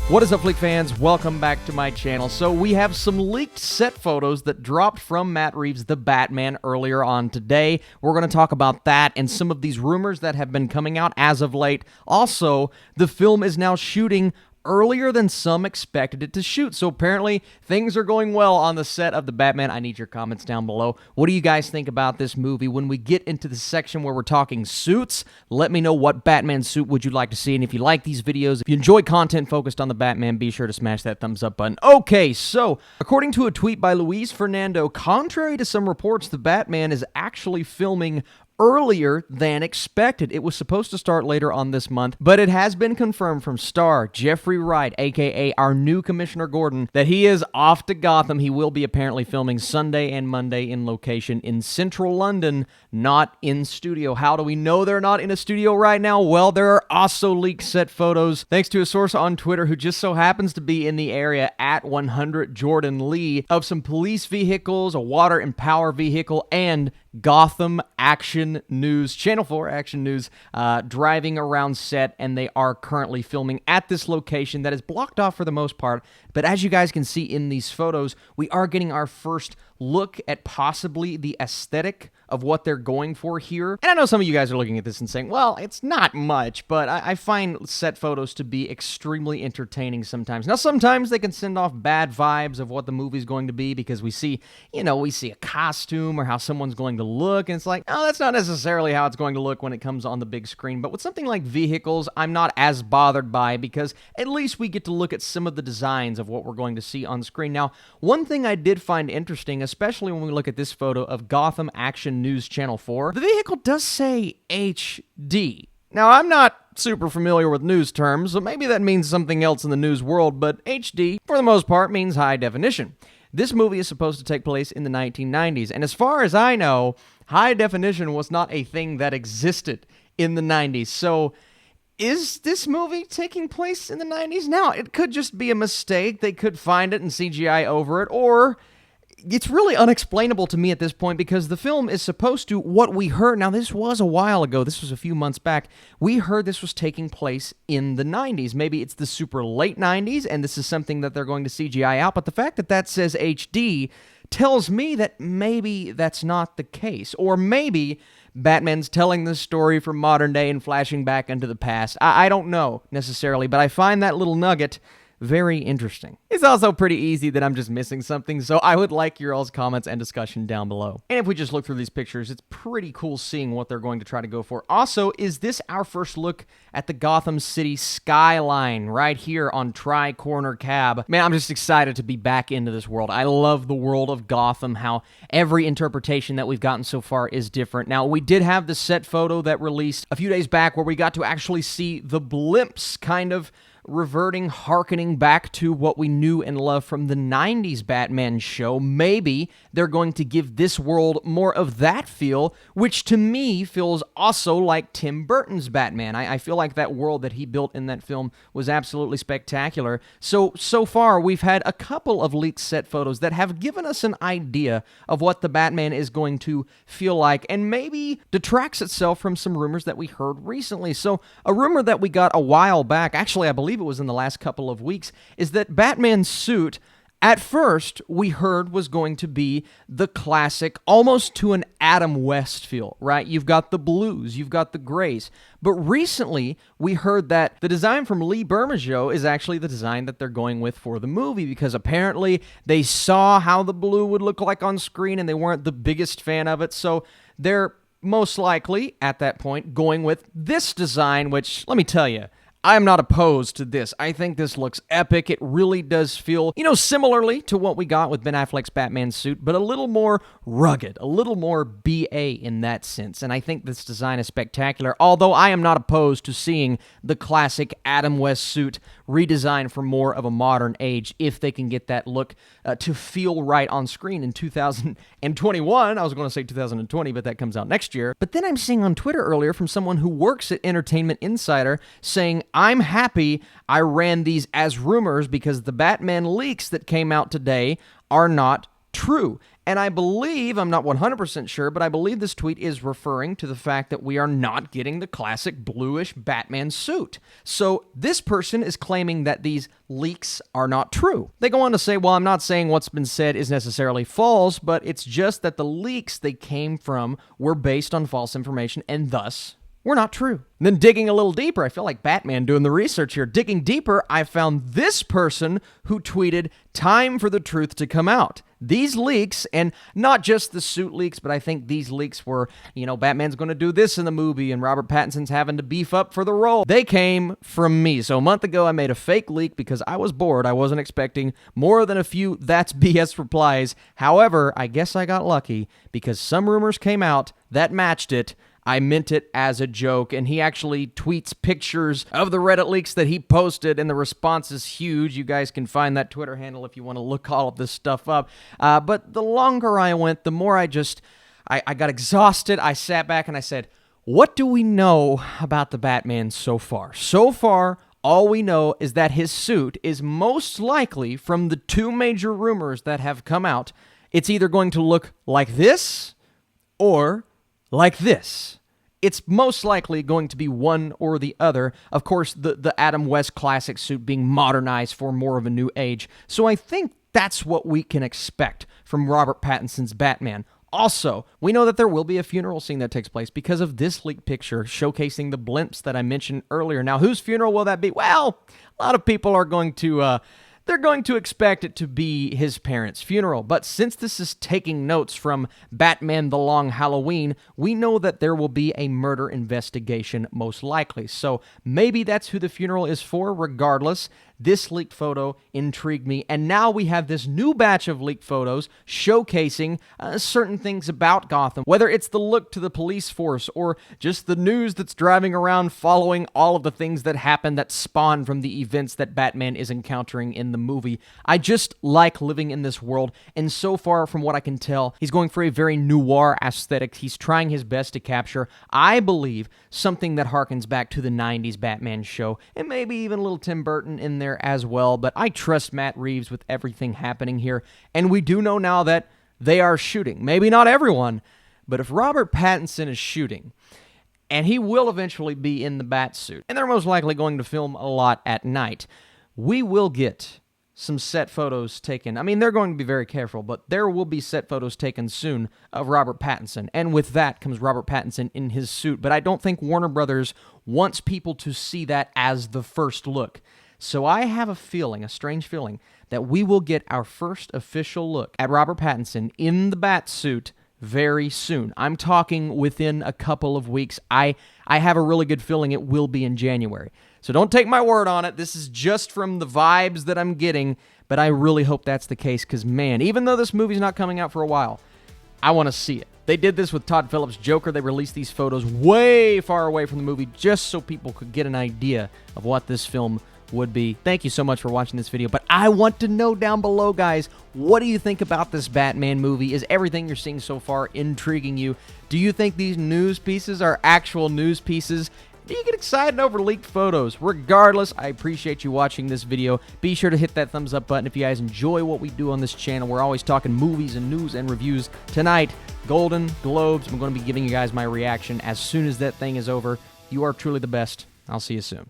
What is up, Flick fans? Welcome back to my channel. So we have some leaked set photos that dropped from Matt Reeves' The Batman earlier on today. We're going to talk about that and some of these rumors that have been coming out as of late. Also, the film is now shooting earlier than some expected it to shoot. So apparently things are going well on the set of The Batman. I need your comments down below. What do you guys think about this movie? When we get into the section where we're talking suits, let me know what Batman suit would you like to see. And if you like these videos, if you enjoy content focused on the Batman, be sure to smash that thumbs up button. Okay, so according to a tweet by Luis Fernando, contrary to some reports, The Batman is actually filming earlier than expected. It was supposed to start later on this month, but it has been confirmed from star Jeffrey Wright, aka our new Commissioner Gordon, that he is off to Gotham. He will be apparently filming Sunday and Monday in location in central London, not in studio. How do we know they're not in a studio right now? Well, there are also leaked set photos, thanks to a source on Twitter who just so happens to be in the area at 100 Jordan Lee, of some police vehicles, a water and power vehicle, and Gotham Action News, Channel 4 Action News, driving around set, and they are currently filming at this location that is blocked off for the most part. But as you guys can see in these photos, we are getting our first look at possibly the aesthetic of what they're going for here. And I know some of you guys are looking at this and saying, well, it's not much, but I find set photos to be extremely entertaining sometimes. Now, sometimes they can send off bad vibes of what the movie's going to be because we see a costume or how someone's going to look, and it's like, oh, that's not necessarily how it's going to look when it comes on the big screen. But with something like vehicles, I'm not as bothered by, because at least we get to look at some of the designs of what we're going to see on screen. Now, one thing I did find interesting, especially when we look at this photo of Gotham Action News Channel 4, the vehicle does say HD. Now, I'm not super familiar with news terms, so maybe that means something else in the news world, but HD, for the most part, means high definition. This movie is supposed to take place in the 1990s, and as far as I know, high definition was not a thing that existed in the 90s. So, is this movie taking place in the 90s? Now, it could just be a mistake. They could find it and CGI over it, or it's really unexplainable to me at this point, because the film is supposed to, what we heard, now this was a while ago, this was a few months back, we heard this was taking place in the 90s. Maybe it's the super late 90s, and this is something that they're going to CGI out, but the fact that that says HD tells me that maybe that's not the case. Or maybe Batman's telling this story from modern day and flashing back into the past. I don't know necessarily, but I find that little nugget very interesting. It's also pretty easy that I'm just missing something, so I would like your all's comments and discussion down below. And if we just look through these pictures, it's pretty cool seeing what they're going to try to go for. Also, is this our first look at the Gotham City skyline right here on Tri-Corner Cab? Man, I'm just excited to be back into this world. I love the world of Gotham, how every interpretation that we've gotten so far is different. Now, we did have the set photo that released a few days back where we got to actually see the blimps kind of reverting, hearkening back to what we knew and loved from the 90s Batman show. Maybe they're going to give this world more of that feel, which to me feels also like Tim Burton's Batman. I feel like that world that he built in that film was absolutely spectacular. So far, we've had a couple of leaked set photos that have given us an idea of what the Batman is going to feel like, and maybe detracts itself from some rumors that we heard recently. So a rumor that we got a while back, actually I believe it was in the last couple of weeks, is that Batman's suit, at first, we heard was going to be the classic, almost to an Adam West feel, right? You've got the blues, you've got the grays. But recently, we heard that the design from Lee Bermejo is actually the design that they're going with for the movie, because apparently they saw how the blue would look like on screen and they weren't the biggest fan of it, so they're most likely, at that point, going with this design, which, let me tell you, I'm not opposed to this. I think this looks epic. It really does feel, similarly to what we got with Ben Affleck's Batman suit, but a little more rugged, a little more BA in that sense. And I think this design is spectacular, although I am not opposed to seeing the classic Adam West suit redesigned for more of a modern age, if they can get that look to feel right on screen in 2021. I was going to say 2020, but that comes out next year. But then I'm seeing on Twitter earlier from someone who works at Entertainment Insider saying, I'm happy I ran these as rumors because the Batman leaks that came out today are not true. And I believe, I'm not 100% sure, but I believe this tweet is referring to the fact that we are not getting the classic bluish Batman suit. So this person is claiming that these leaks are not true. They go on to say, well, I'm not saying what's been said is necessarily false, but it's just that the leaks they came from were based on false information and thus were not true. And then digging a little deeper, I feel like Batman doing the research here. Digging deeper, I found this person who tweeted, "Time for the truth to come out." These leaks, and not just the suit leaks, but I think these leaks were, Batman's going to do this in the movie and Robert Pattinson's having to beef up for the role. They came from me. So a month ago, I made a fake leak because I was bored. I wasn't expecting more than a few "that's BS" replies. However, I guess I got lucky because some rumors came out that matched it. I meant it as a joke, and he actually tweets pictures of the Reddit leaks that he posted, and the response is huge. You guys can find that Twitter handle if you want to look all of this stuff up. But the longer I went, the more I got exhausted. I sat back and I said, what do we know about the Batman so far? So far, all we know is that his suit is most likely, from the two major rumors that have come out, it's either going to look like this or like this. It's most likely going to be one or the other. Of course, the Adam West classic suit being modernized for more of a new age. So I think that's what we can expect from Robert Pattinson's Batman. Also, we know that there will be a funeral scene that takes place because of this leaked picture showcasing the blimps that I mentioned earlier. Now, whose funeral will that be? Well, a lot of people are going to they're going to expect it to be his parents' funeral. But since this is taking notes from Batman: The Long Halloween, we know that there will be a murder investigation most likely. So maybe that's who the funeral is for. Regardless, this leaked photo intrigued me. And now we have this new batch of leaked photos showcasing certain things about Gotham. Whether it's the look to the police force or just the news that's driving around following all of the things that happen that spawn from the events that Batman is encountering in the movie. I just like living in this world, and so far from what I can tell, he's going for a very noir aesthetic. He's trying his best to capture, I believe, something that harkens back to the 90s Batman show, and maybe even a little Tim Burton in there as well, but I trust Matt Reeves with everything happening here, and we do know now that they are shooting. Maybe not everyone, but if Robert Pattinson is shooting, and he will eventually be in the Batsuit, and they're most likely going to film a lot at night, we will get some set photos taken. I mean, they're going to be very careful, but there will be set photos taken soon of Robert Pattinson, and with that comes Robert Pattinson in his suit, but I don't think Warner Brothers wants people to see that as the first look. So I have a feeling, a strange feeling, that we will get our first official look at Robert Pattinson in the Batsuit very soon. I'm talking within a couple of weeks. I have a really good feeling it will be in January. So don't take my word on it. This is just from the vibes that I'm getting, but I really hope that's the case because, man, even though this movie's not coming out for a while, I want to see it. They did this with Todd Phillips' Joker. They released these photos way far away from the movie just so people could get an idea of what this film would be. Thank you so much for watching this video, but I want to know down below, guys, what do you think about this Batman movie? Is everything you're seeing so far intriguing you? Do you think these news pieces are actual news pieces? Do you get excited over leaked photos? Regardless, I appreciate you watching this video. Be sure to hit that thumbs up button if you guys enjoy what we do on this channel. We're always talking movies and news and reviews. Tonight, Golden Globes. I'm going to be giving you guys my reaction as soon as that thing is over. You are truly the best. I'll see you soon.